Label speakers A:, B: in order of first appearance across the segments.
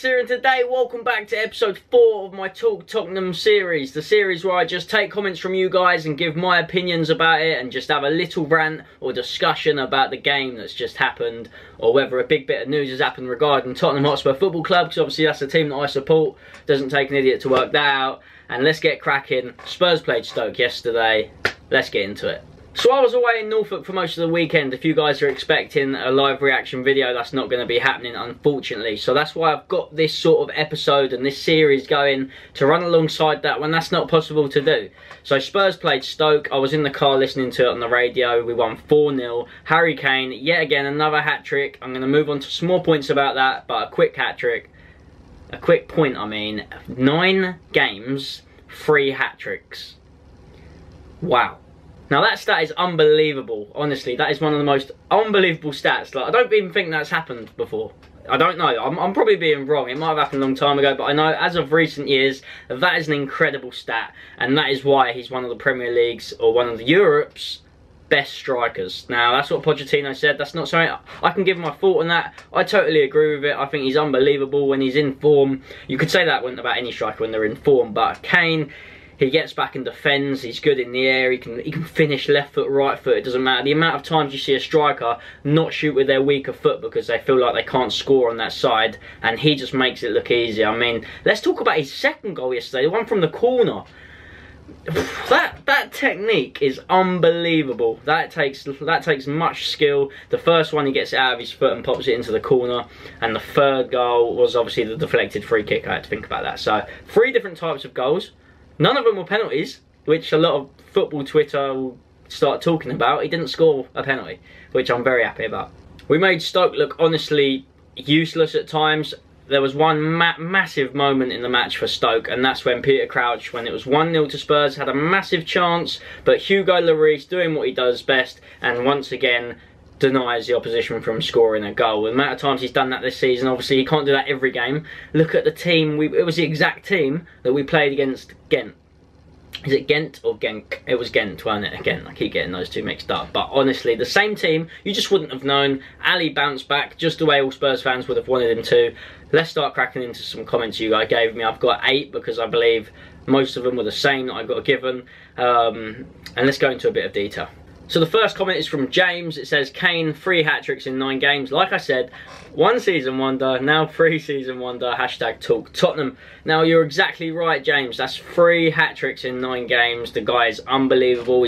A: xDuoMax here, and today welcome back to episode 4 of my Talk Tottenham series. The series where I just take comments from you guys and give my opinions about it and just have a little rant or discussion about the game that's just happened, or whether a big bit of news has happened regarding Tottenham Hotspur Football Club, because obviously that's the team that I support. Doesn't take an idiot to work that out. And let's get cracking. Spurs played Stoke yesterday. Let's get into it. So I was away in Norfolk for most of the weekend. If you guys are expecting a live reaction video, that's not going to be happening, unfortunately. So that's why I've got this sort of episode and this series going to run alongside that when that's not possible to do. So Spurs played Stoke. I was in the car listening to it on the radio. We won 4-0. Harry Kane, yet again, another hat-trick. I'm going to move on to some more points about that, but a quick hat-trick. A quick point, I mean. 9 games, 3 hat-tricks. Wow. Now that stat is unbelievable, honestly. That is one of the most unbelievable stats. Like, I don't even think that's happened before. I don't know, I'm probably being wrong. It might have happened a long time ago, but I know as of recent years, that is an incredible stat. And that is why he's one of the Premier League's, or one of the Europe's, best strikers. Now, that's what Pochettino said. That's not something I can give my thought on that. I totally agree with it. I think he's unbelievable when he's in form. You could say that about any striker when they're in form, but Kane, he gets back and defends, he's good in the air, he can finish left foot, right foot, it doesn't matter. The amount of times you see a striker not shoot with their weaker foot because they feel like they can't score on that side, and he just makes it look easy. I mean, let's talk about his second goal yesterday, the one from the corner. That technique is unbelievable. That takes much skill. The first one, he gets it out of his foot and pops it into the corner, and the third goal was obviously the deflected free kick. I had to think about that. So 3 different types of goals. None of them were penalties, which a lot of football Twitter will start talking about. He didn't score a penalty, which I'm very happy about. We made Stoke look honestly useless at times. There was one massive moment in the match for Stoke, and that's when Peter Crouch, when it was 1-0 to Spurs, had a massive chance, but Hugo Lloris doing what he does best, and once again denies the opposition from scoring a goal. The amount of times he's done that this season, obviously he can't do that every game. Look at the team, it was the exact team that we played against Gent. Is it Gent or Genk? It was Gent, wasn't it? Again, I keep getting those two mixed up. But honestly, the same team, you just wouldn't have known. Alli bounced back just the way all Spurs fans would have wanted him to. Let's start cracking into some comments you guys gave me. I've got 8 because I believe most of them were the same that I got given. And let's go into a bit of detail. So the first comment is from James. It says, Kane, 3 hat-tricks in 9 games. Like I said, 1 season wonder, now 3 season wonder, hashtag Talk Tottenham. Now, you're exactly right, James. That's 3 hat-tricks in 9 games. The guy is unbelievable.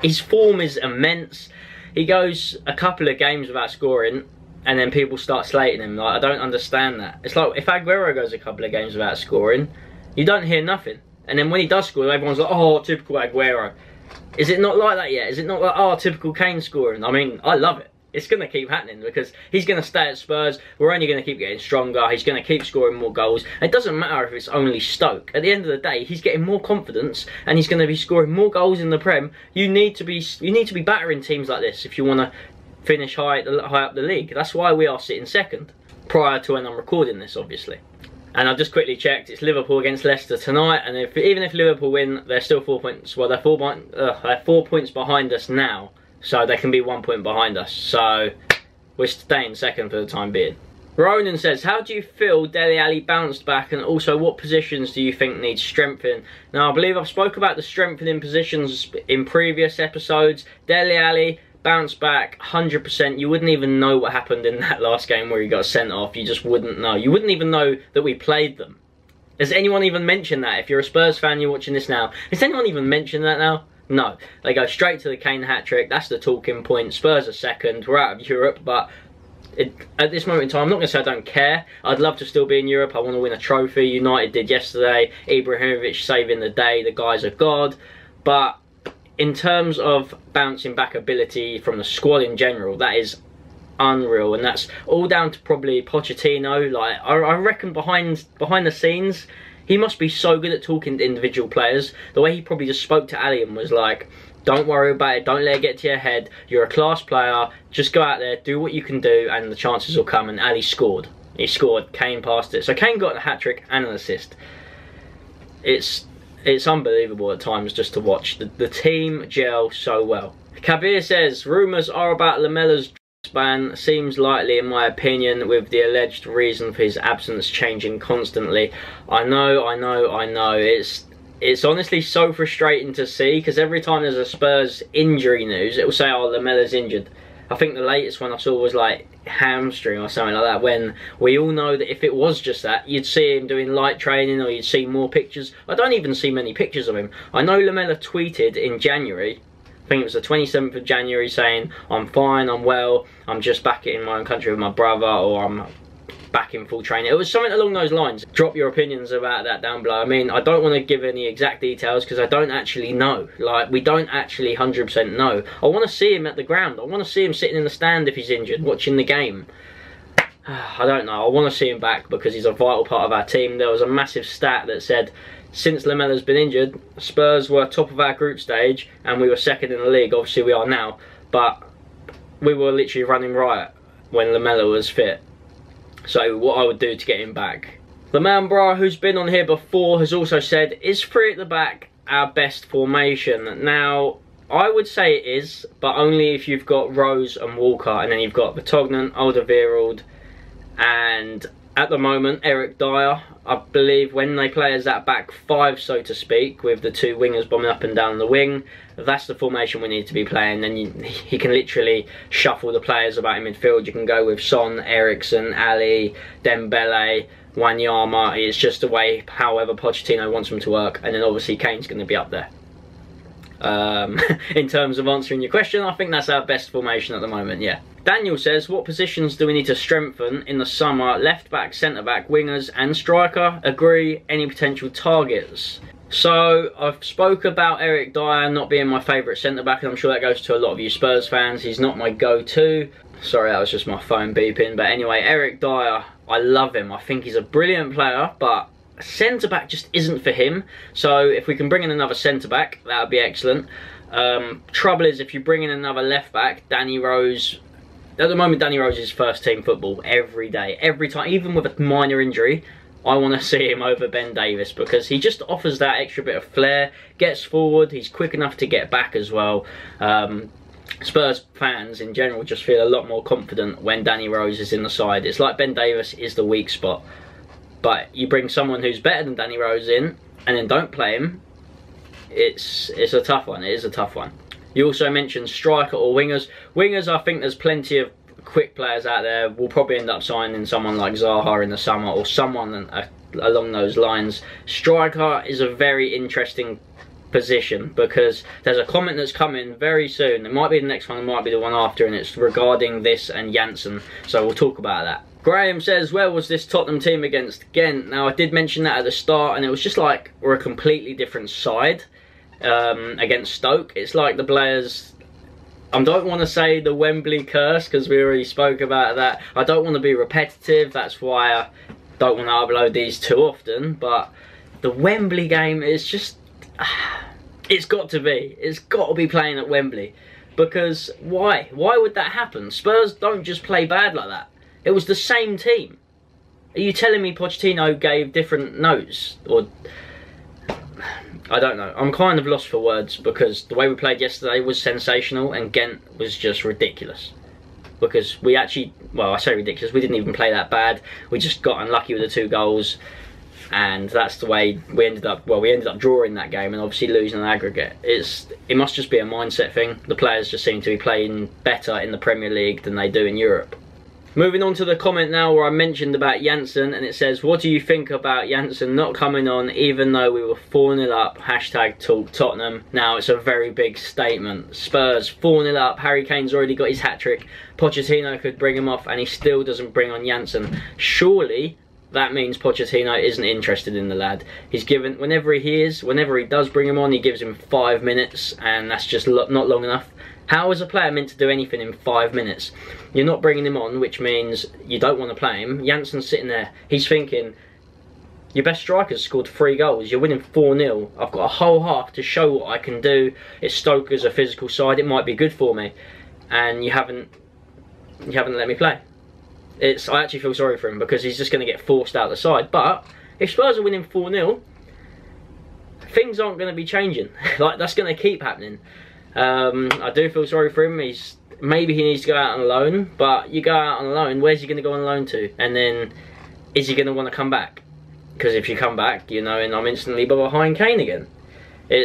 A: His form is immense. He goes a couple of games without scoring, and then people start slating him. Like, I don't understand that. It's like if Aguero goes a couple of games without scoring, you don't hear nothing. And then when he does score, everyone's like, oh, typical Aguero. Is it not like that yet? Is it not like, oh, typical Kane scoring? I mean, I love it. It's going to keep happening because he's going to stay at Spurs. We're only going to keep getting stronger. He's going to keep scoring more goals. It doesn't matter if it's only Stoke. At the end of the day, he's getting more confidence and he's going to be scoring more goals in the Prem. You need to be battering teams like this if you want to finish high up the league. That's why we are sitting second prior to when I'm recording this, obviously. And I've just quickly checked, it's Liverpool against Leicester tonight, and even if Liverpool win, they're still 4 points. Well, they're 4 points behind us now, so they can be 1 point behind us. So we're staying second for the time being. Ronan says, how do you feel Dele Alli bounced back, and also what positions do you think need strengthening? Now, I believe I've spoke about the strengthening positions in previous episodes. Dele Alli bounced back 100%. You wouldn't even know what happened in that last game where he got sent off. You just wouldn't know. You wouldn't even know that we played them. Has anyone even mentioned that? If you're a Spurs fan, you're watching this now. Has anyone even mentioned that now? No. They go straight to the Kane hat-trick. That's the talking point. Spurs are second. We're out of Europe, but at this moment in time, I'm not going to say I don't care. I'd love to still be in Europe. I want to win a trophy. United did yesterday. Ibrahimovic saving the day. The guy's a god. But in terms of bouncing back ability from the squad in general, that is unreal, and that's all down to probably Pochettino. Like, I reckon behind the scenes, he must be so good at talking to individual players. The way he probably just spoke to Alli and was like, don't worry about it, don't let it get to your head, you're a class player, just go out there, do what you can do, and the chances will come. And Alli scored. He scored, Kane passed it. So Kane got a hat-trick and an assist. It's unbelievable at times just to watch. The team gel so well. Kabir says, rumours are about Lamella's ban seems likely in my opinion, with the alleged reason for his absence changing constantly. I know. It's honestly so frustrating to see, because every time there's a Spurs injury news, it will say, oh, Lamela's injured. I think the latest one I saw was like hamstring or something like that, when we all know that if it was just that, you'd see him doing light training, or you'd see more pictures. I don't even see many pictures of him. I know Lamela tweeted in January, I think it was the 27th of January, saying, I'm fine, I'm well, I'm just back in my own country with my brother, or I'm back in full training. It was something along those lines. Drop your opinions about that down below. I mean, I don't want to give any exact details because I don't actually know. Like, we don't actually 100% know. I want to see him at the ground. I want to see him sitting in the stand if he's injured, watching the game. I don't know. I want to see him back because he's a vital part of our team. There was a massive stat that said, since Lamela's been injured, Spurs were top of our group stage and we were second in the league. Obviously we are now, but we were literally running riot when Lamela was fit. So what I would do to get him back. The man Bra, who's been on here before, has also said, is 3 at the back our best formation? Now, I would say it is, but only if you've got Rose and Walker, and then you've got Vertonghen, Alderweireld, and at the moment, Eric Dyer. I believe when they play as that back 5, so to speak, with the 2 wingers bombing up and down the wing, that's the formation we need to be playing. Then he can literally shuffle the players about in midfield. You can go with Son, Eriksen, Alli, Dembele, Wanyama. It's just the way, however Pochettino wants them to work. And then obviously Kane's going to be up there. In terms of answering your question, I think that's our best formation at the moment, yeah. Daniel says, what positions do we need to strengthen in the summer? Left back, centre back, wingers and striker? Agree. Any potential targets? So, I've spoke about Eric Dyer not being my favourite centre back, and I'm sure that goes to a lot of you Spurs fans. He's not my go-to. Sorry, that was just my phone beeping. But anyway, Eric Dyer, I love him. I think he's a brilliant player, but centre-back just isn't for him. So if we can bring in another centre-back, that would be excellent. Trouble is, if you bring in another left-back, Danny Rose... At the moment, Danny Rose is first-team football every day. Every time, even with a minor injury, I want to see him over Ben Davies, because he just offers that extra bit of flair, gets forward, he's quick enough to get back as well. Spurs fans in general just feel a lot more confident when Danny Rose is in the side. It's like Ben Davies is the weak spot. But you bring someone who's better than Danny Rose in, and then don't play him, it's a tough one. It is a tough one. You also mentioned striker or wingers. Wingers, I think there's plenty of quick players out there. We'll probably end up signing someone like Zaha in the summer, or someone along those lines. Striker is a very interesting position, because there's a comment that's coming very soon. It might be the next one, it might be the one after, and it's regarding this and Janssen. So we'll talk about that. Graham says, where was this Tottenham team against Gent? Now, I did mention that at the start, and it was just like we're a completely different side against Stoke. It's like the players... I don't want to say the Wembley curse, because we already spoke about that. I don't want to be repetitive. That's why I don't want to upload these too often. But the Wembley game is just... it's got to be. It's got to be playing at Wembley. Because why? Why would that happen? Spurs don't just play bad like that. It was the same team. Are you telling me Pochettino gave different notes? Or... I don't know. I'm kind of lost for words, because the way we played yesterday was sensational and Gent was just ridiculous. Because we actually, well, I say ridiculous, we didn't even play that bad. We just got unlucky with the 2 goals, and that's the way we ended up, well, we ended up drawing that game and obviously losing an aggregate. It must just be a mindset thing. The players just seem to be playing better in the Premier League than they do in Europe. Moving on to the comment now where I mentioned about Janssen, and it says, what do you think about Janssen not coming on even though we were 4-0 up, hashtag talk Tottenham? Now, it's a very big statement. Spurs 4-0 up, Harry Kane's already got his hat-trick, Pochettino could bring him off and he still doesn't bring on Janssen. Surely that means Pochettino isn't interested in the lad. He's given, whenever he does bring him on, he gives him 5 minutes, and that's just not long enough. How is a player meant to do anything in 5 minutes? You're not bringing him on, which means you don't want to play him. Janssen's sitting there. He's thinking, your best striker's scored 3 goals. You're winning 4-0. I've got a whole half to show what I can do. It's Stoke as a physical side. It might be good for me. And you haven't let me play. I actually feel sorry for him, because he's just going to get forced out of the side. But if Spurs are winning 4-0, things aren't going to be changing. Like, that's going to keep happening. I do feel sorry for him. maybe he needs to go out on loan, but you go out on loan, where's he going to go on loan to? And then, is he going to want to come back? Because if you come back, you know, and I'm instantly behind Kane again. It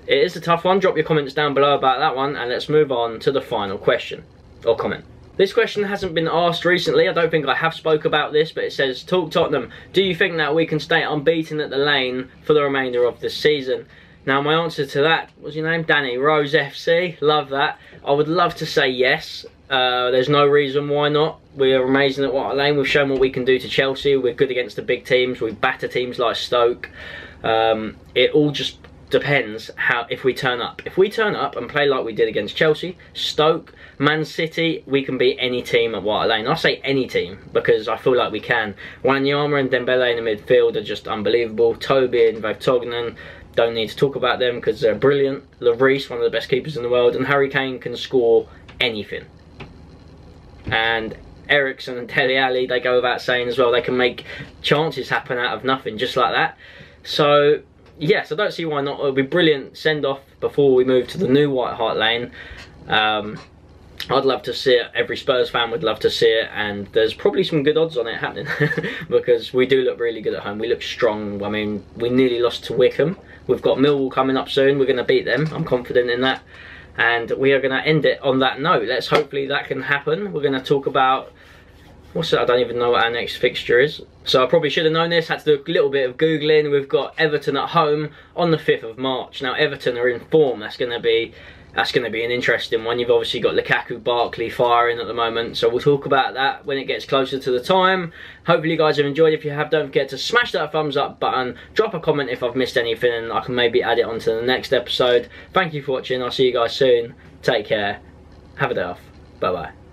A: is a tough one. Drop your comments down below about that one, and let's move on to the final question, or comment. This question hasn't been asked recently. I don't think I have spoke about this, but it says, Talk Tottenham, do you think that we can stay unbeaten at the Lane for the remainder of this season? Now, my answer to that, what's your name? Danny, Rose FC, love that. I would love to say yes. There's no reason why not. We're amazing at White Lane. We've shown what we can do to Chelsea. We're good against the big teams. We batter teams like Stoke. It all just depends if we turn up. If we turn up and play like we did against Chelsea, Stoke, Man City, we can beat any team at White Lane. I say any team because I feel like we can. Wanyama and Dembele in the midfield are just unbelievable. Toby and Vertonghen, don't need to talk about them because they're brilliant. Lloris, one of the best keepers in the world, and Harry Kane can score anything. And Eriksen and Alli, they go without saying as well. They can make chances happen out of nothing, just like that. So yes, I don't see why not. It'll be brilliant send-off before we move to the new White Hart Lane. I'd love to see it. Every Spurs fan would love to see it, and there's probably some good odds on it happening because we do look really good at home. We look strong. I mean, we nearly lost to Wickham. We've got Millwall coming up soon. We're going to beat them. I'm confident in that. And we are going to end it on that note. Let's hopefully that can happen. We're going to talk about, what's that? I don't even know what our next fixture is. So I probably should have known this. Had to do a little bit of Googling. We've got Everton at home on the 5th of March. Now Everton are in form. That's going to be an interesting one. You've obviously got Lukaku, Barkley firing at the moment. So we'll talk about that when it gets closer to the time. Hopefully you guys have enjoyed. If you have, don't forget to smash that thumbs up button. Drop a comment if I've missed anything and I can maybe add it onto the next episode. Thank you for watching. I'll see you guys soon. Take care. Have a day off. Bye bye.